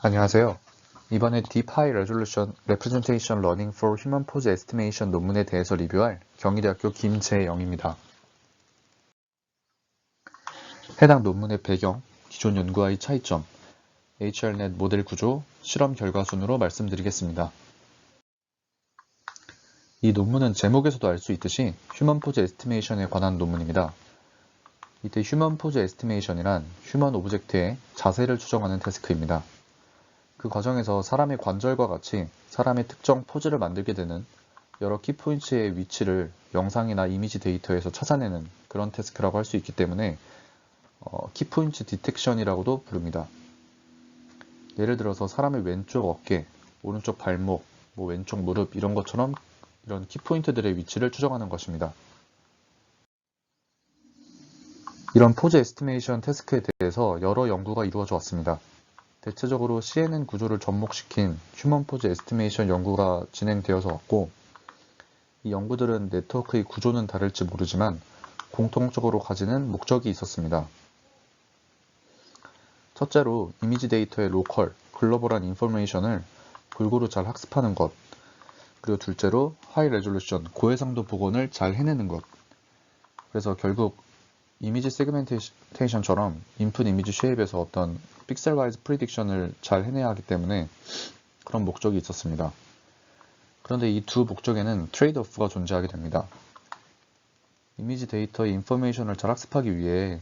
안녕하세요. 이번에 Deep High Resolution Representation Learning for Human Pose Estimation 논문에 대해서 리뷰할 경희대학교 김재영입니다. 해당 논문의 배경, 기존 연구와의 차이점, HRNet 모델 구조, 실험 결과 순으로 말씀드리겠습니다. 이 논문은 제목에서도 알 수 있듯이 휴먼 포즈 에스티메이션에 관한 논문입니다. 이때 휴먼 포즈 에스티메이션이란 휴먼 오브젝트의 자세를 추정하는 태스크입니다. 그 과정에서 사람의 관절과 같이 사람의 특정 포즈를 만들게 되는 여러 키포인트의 위치를 영상이나 이미지 데이터에서 찾아내는 그런 태스크라고 할 수 있기 때문에 키포인트 디텍션이라고도 부릅니다. 예를 들어서 사람의 왼쪽 어깨, 오른쪽 발목, 왼쪽 무릎 이런 것처럼 이런 키포인트들의 위치를 추정하는 것입니다. 이런 포즈 에스티메이션 태스크에 대해서 여러 연구가 이루어져 왔습니다. 대체적으로 CNN 구조를 접목시킨 휴먼 포즈 에스티메이션 연구가 진행되어서 왔고, 이 연구들은 네트워크의 구조는 다를지 모르지만 공통적으로 가지는 목적이 있었습니다. 첫째로 이미지 데이터의 로컬, 글로벌한 인포메이션을 골고루 잘 학습하는 것, 그리고 둘째로 하이 레졸루션, 고해상도 복원을 잘 해내는 것. 그래서 결국 이미지 세그멘테이션처럼 인풋 이미지 쉐입에서 어떤 픽셀 와이즈 프리딕션을 잘 해내야 하기 때문에 그런 목적이 있었습니다. 그런데 이 두 목적에는 트레이드 오프가 존재하게 됩니다. 이미지 데이터의 인포메이션을 잘 학습하기 위해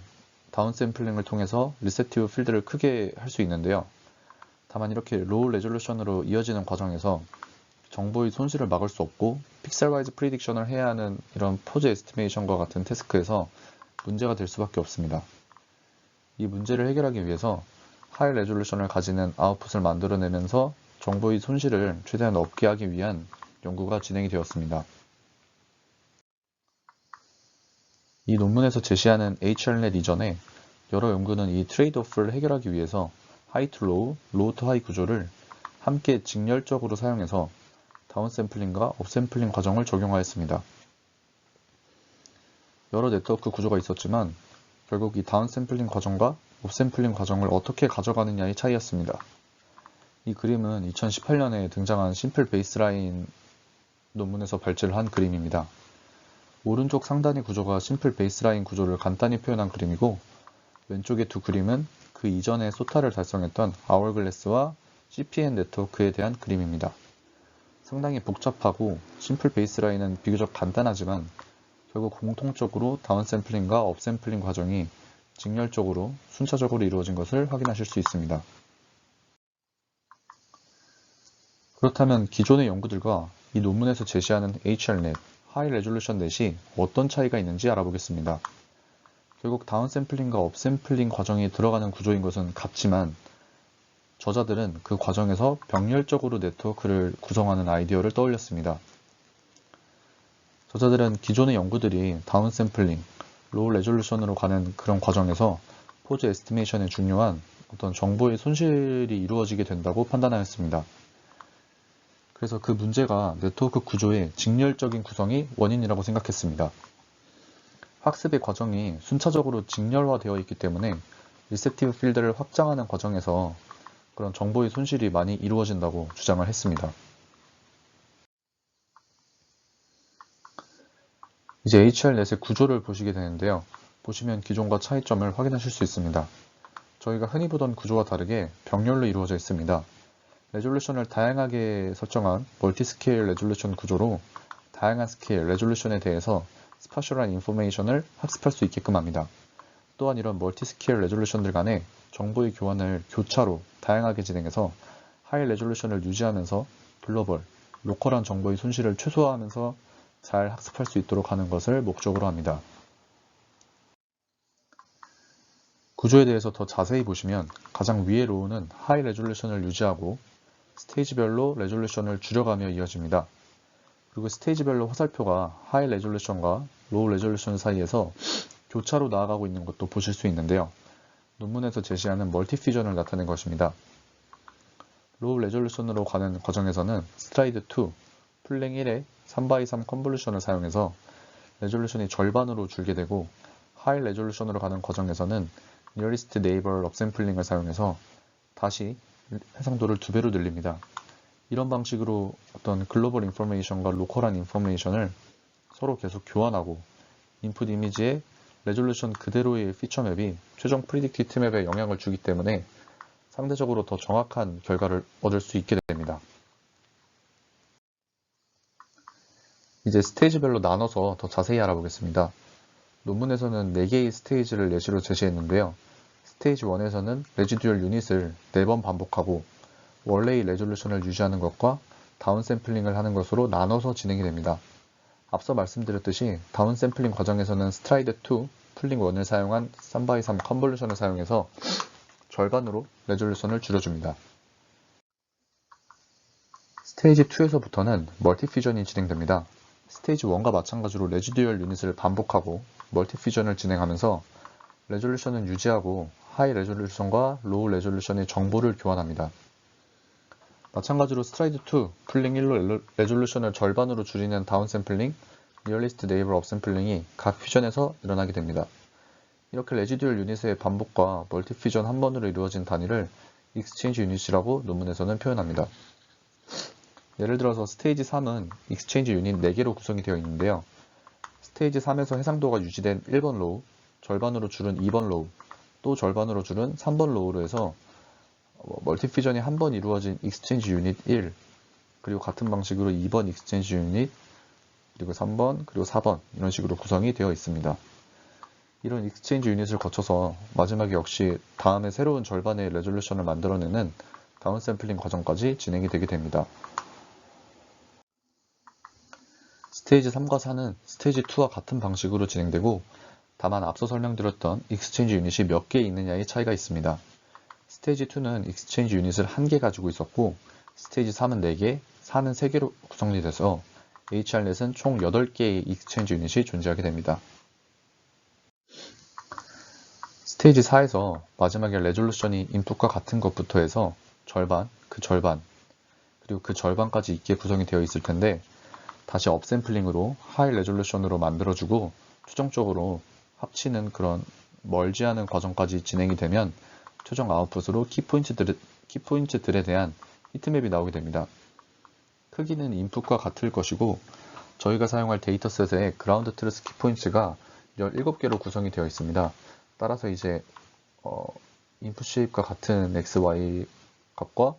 다운샘플링을 통해서 리셉티브 필드를 크게 할 수 있는데요. 다만 이렇게 로우 레졸루션으로 이어지는 과정에서 정보의 손실을 막을 수 없고 픽셀 와이즈 프리딕션을 해야 하는 이런 포즈 에스티메이션과 같은 태스크에서 문제가 될 수밖에 없습니다. 이 문제를 해결하기 위해서 하이 레졸루션을 가지는 아웃풋을 만들어내면서 정보의 손실을 최대한 없게 하기 위한 연구가 진행이 되었습니다. 이 논문에서 제시하는 HRNet 이전에 여러 연구는 이 트레이드오프를 해결하기 위해서 하이 투 로우, 로우 투 하이 구조를 함께 직렬적으로 사용해서 다운샘플링과 업샘플링 과정을 적용하였습니다. 여러 네트워크 구조가 있었지만 결국 이 다운샘플링 과정과 업샘플링 과정을 어떻게 가져가느냐의 차이였습니다. 이 그림은 2018년에 등장한 심플 베이스라인 논문에서 발제를 한 그림입니다. 오른쪽 상단의 구조가 심플 베이스라인 구조를 간단히 표현한 그림이고, 왼쪽의 두 그림은 그 이전에 소타를 달성했던 아워글래스와 CPN 네트워크에 대한 그림입니다. 상당히 복잡하고 심플 베이스라인은 비교적 간단하지만 결국 공통적으로 다운샘플링과 업샘플링 과정이 직렬적으로 순차적으로 이루어진 것을 확인하실 수 있습니다. 그렇다면 기존의 연구들과 이 논문에서 제시하는 HRNet, High Resolution Net이 어떤 차이가 있는지 알아보겠습니다. 결국 다운샘플링과 업샘플링 과정이 들어가는 구조인 것은 같지만 저자들은 그 과정에서 병렬적으로 네트워크를 구성하는 아이디어를 떠올렸습니다. 저자들은 기존의 연구들이 다운샘플링, 로우 레졸루션으로 가는 그런 과정에서 포즈 에스티메이션에 중요한 어떤 정보의 손실이 이루어지게 된다고 판단하였습니다. 그래서 그 문제가 네트워크 구조의 직렬적인 구성이 원인이라고 생각했습니다. 학습의 과정이 순차적으로 직렬화되어 있기 때문에 리셉티브 필드를 확장하는 과정에서 그런 정보의 손실이 많이 이루어진다고 주장을 했습니다. 이제 HRNet의 구조를 보시게 되는데요. 보시면 기존과 차이점을 확인하실 수 있습니다. 저희가 흔히 보던 구조와 다르게 병렬로 이루어져 있습니다. 레졸루션을 다양하게 설정한 멀티스케일 레졸루션 구조로 다양한 스케일, 레졸루션에 대해서 스파셜한 인포메이션을 학습할 수 있게끔 합니다. 또한 이런 멀티스케일 레졸루션들 간의 정보의 교환을 교차로 다양하게 진행해서 하이 레졸루션을 유지하면서 글로벌, 로컬한 정보의 손실을 최소화하면서 잘 학습할 수 있도록 하는 것을 목적으로 합니다. 구조에 대해서 더 자세히 보시면 가장 위의 로우는 하이 레졸루션을 유지하고 스테이지별로 레졸루션을 줄여가며 이어집니다. 그리고 스테이지별로 화살표가 하이 레졸루션과 로우 레졸루션 사이에서 교차로 나아가고 있는 것도 보실 수 있는데요. 논문에서 제시하는 멀티퓨전을 나타낸 것입니다. 로우 레졸루션으로 가는 과정에서는 스트라이드 2, 플랭 1의 3x3 컨볼루션을 사용해서 레졸루션이 절반으로 줄게 되고, 하이 레졸루션으로 가는 과정에서는 Nearest Neighbor 업샘플링을 사용해서 다시 해상도를 2배로 늘립니다. 이런 방식으로 어떤 글로벌 인포메이션과 로컬한 인포메이션을 서로 계속 교환하고 인풋 이미지의 레졸루션 그대로의 피처 맵이 최종 프리딕트 히트맵에 영향을 주기 때문에 상대적으로 더 정확한 결과를 얻을 수 있게 됩니다. 이제 스테이지별로 나눠서 더 자세히 알아보겠습니다. 논문에서는 4개의 스테이지를 예시로 제시했는데요. 스테이지 1에서는 레지듀얼 유닛을 4번 반복하고 원래의 레졸루션을 유지하는 것과 다운샘플링을 하는 것으로 나눠서 진행이 됩니다. 앞서 말씀드렸듯이 다운샘플링 과정에서는 스트라이드 2, 풀링 1을 사용한 3x3 컨볼루션을 사용해서 절반으로 레졸루션을 줄여줍니다. 스테이지 2에서부터는 멀티퓨전이 진행됩니다. 스테이지 1과 마찬가지로 레지듀얼 유닛을 반복하고 멀티퓨전을 진행하면서 레졸루션은 유지하고 하이 레졸루션과 로우 레졸루션의 정보를 교환합니다. 마찬가지로 스트라이드 2, 풀링 1로 레졸루션을 절반으로 줄이는 다운샘플링, 니어리스트 네이버 업샘플링이 각 퓨전에서 일어나게 됩니다. 이렇게 레지듀얼 유닛의 반복과 멀티퓨전 한 번으로 이루어진 단위를 익스체인지 유닛이라고 논문에서는 표현합니다. 예를 들어서 스테이지 3은 익스체인지 유닛 4개로 구성이 되어 있는데요. 스테이지 3에서 해상도가 유지된 1번 로우, 절반으로 줄은 2번 로우, 또 절반으로 줄은 3번 로우로 해서 멀티퓨전이 한 번 이루어진 익스체인지 유닛 1, 그리고 같은 방식으로 2번 익스체인지 유닛, 그리고 3번, 그리고 4번 이런 식으로 구성이 되어 있습니다. 이런 익스체인지 유닛을 거쳐서 마지막에 역시 다음에 새로운 절반의 레졸루션을 만들어내는 다운샘플링 과정까지 진행이 되게 됩니다. 스테이지 3과 4는 스테이지 2와 같은 방식으로 진행되고 다만 앞서 설명드렸던 익스체인지 유닛이 몇 개 있느냐의 차이가 있습니다. 스테이지 2는 익스체인지 유닛을 1개 가지고 있었고 스테이지 3은 4개, 4는 3개로 구성이 돼서 HR넷은 총 8개의 익스체인지 유닛이 존재하게 됩니다. 스테이지 4에서 마지막에 레졸루션이 인풋과 같은 것부터 해서 절반, 그 절반, 그리고 그 절반까지 있게 구성이 되어 있을 텐데 다시 업샘플링으로 하이 레졸루션으로 만들어주고 최종적으로 합치는 그런 멀지 않은 과정까지 진행이 되면 최종 아웃풋으로 키포인트들에 대한 히트맵이 나오게 됩니다. 크기는 인풋과 같을 것이고 저희가 사용할 데이터셋의 그라운드 트루스 키포인트가 17개로 구성이 되어 있습니다. 따라서 이제 인풋 쉐입과 같은 XY 값과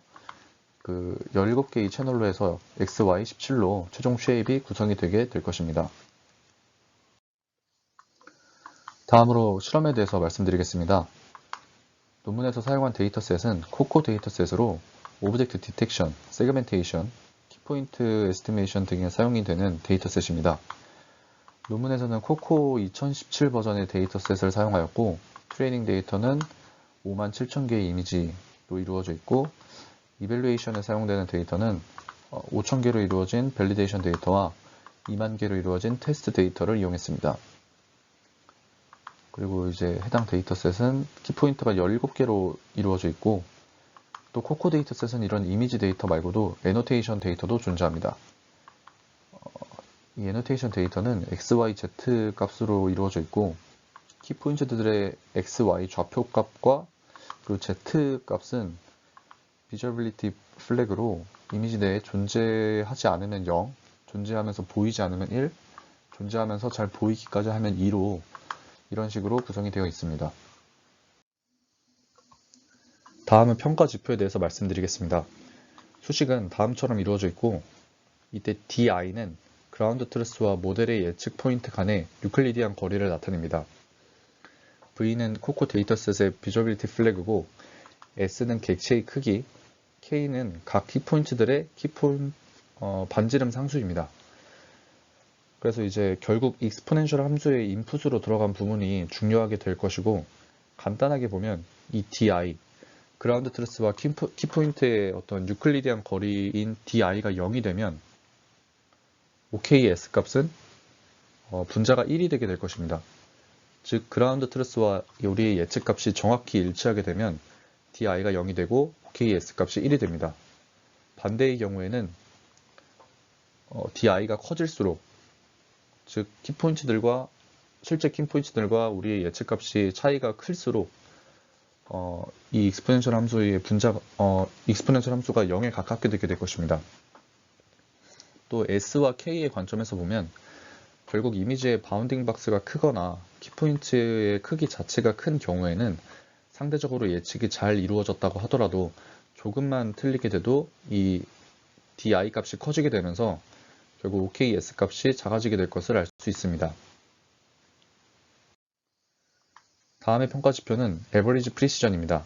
그 17개의 채널로 해서 XY17로 최종 쉐입이 구성이 되게 될 것입니다. 다음으로 실험에 대해서 말씀드리겠습니다. 논문에서 사용한 데이터셋은 코코 데이터셋으로 오브젝트 디텍션, 세그멘테이션, 키포인트 에스티메이션 등에 사용이 되는 데이터셋입니다. 논문에서는 코코 2017 버전의 데이터셋을 사용하였고 트레이닝 데이터는 57,000개의 이미지로 이루어져 있고 이밸루에이션에 사용되는 데이터는 5,000개로 이루어진 밸리데이션 데이터와 2만 개로 이루어진 테스트 데이터를 이용했습니다. 그리고 이제 해당 데이터셋은 키포인트가 17개로 이루어져 있고 또 코코 데이터셋은 이런 이미지 데이터 말고도 애노테이션 데이터도 존재합니다. 이 애노테이션 데이터는 XYZ 값으로 이루어져 있고 키포인트들의 XY 좌표 값과 그리고 Z 값은 비저빌리티 플래그로 이미지 내에 존재하지 않으면 0, 존재하면서 보이지 않으면 1, 존재하면서 잘 보이기까지 하면 2로 이런 식으로 구성이 되어 있습니다. 다음은 평가 지표에 대해서 말씀드리겠습니다. 수식은 다음처럼 이루어져 있고 이때 DI는 그라운드 트루스와 모델의 예측 포인트 간의 유클리디안 거리를 나타냅니다. V는 코코 데이터셋의 비저빌리티 플래그고 S는 객체의 크기, K는 각 키포인트들의 반지름 상수입니다. 그래서 이제 결국 익스포넨셜 함수의 인풋으로 들어간 부분이 중요하게 될 것이고 간단하게 보면 이 DI, 그라운드 트루스와 키포인트의 어떤 유클리디안 거리인 DI가 0이 되면 OKS 값은 분자가 1이 되게 될 것입니다. 즉 그라운드 트루스와 우리의 예측 값이 정확히 일치하게 되면 DI가 0이 되고 OKS 값이 1이 됩니다. 반대의 경우에는 DI가 커질수록 즉 키포인트들과 실제 키포인트들과 우리의 예측 값이 차이가 클수록 이 익스포넨셜 함수의 익스포넨셜 함수가 0에 가깝게 되게 될 것입니다. 또 S와 K의 관점에서 보면 결국 이미지의 바운딩 박스가 크거나 키포인트의 크기 자체가 큰 경우에는 상대적으로 예측이 잘 이루어졌다고 하더라도 조금만 틀리게 돼도 이 di 값이 커지게 되면서 결국 OKS 값이 작아지게 될 것을 알 수 있습니다. 다음의 평가지표는 에버리지 프리시전입니다.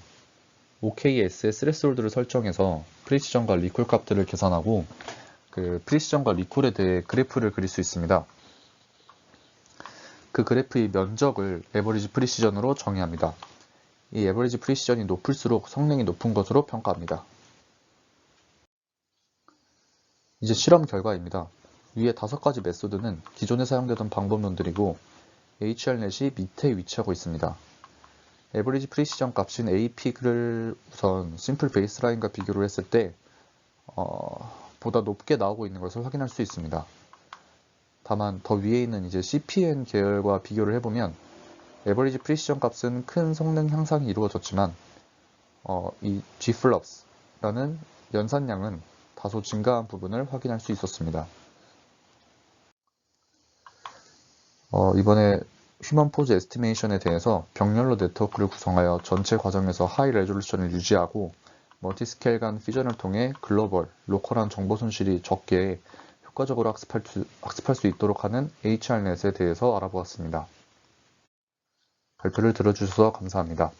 OKS의 스레스홀드를 설정해서 프리시전과 리콜 값들을 계산하고 그 프리시전과 리콜에 대해 그래프를 그릴 수 있습니다. 그 그래프의 면적을 에버리지 프리시전으로 정의합니다. 이 에버리지 프리시전이 높을수록 성능이 높은 것으로 평가합니다. 이제 실험 결과입니다. 위에 5가지 메소드는 기존에 사용되던 방법론들이고 HR넷이 밑에 위치하고 있습니다. 에버리지 프리시전 값인 AP를 우선 심플 베이스라인과 비교를 했을 때 보다 높게 나오고 있는 것을 확인할 수 있습니다. 다만 더 위에 있는 이제 CPN 계열과 비교를 해보면 에버리지 프리시전 값은 큰 성능 향상이 이루어졌지만 이 Gflops라는 연산량은 다소 증가한 부분을 확인할 수 있었습니다. 이번에 휴먼 포즈 에스티메이션에 대해서 병렬로 네트워크를 구성하여 전체 과정에서 하이 레졸루션을 유지하고 멀티스케일 간 피전을 통해 글로벌, 로컬한 정보 손실이 적게 효과적으로 학습할 수 있도록 하는 HR넷에 대해서 알아보았습니다. 발표를 들어주셔서 감사합니다.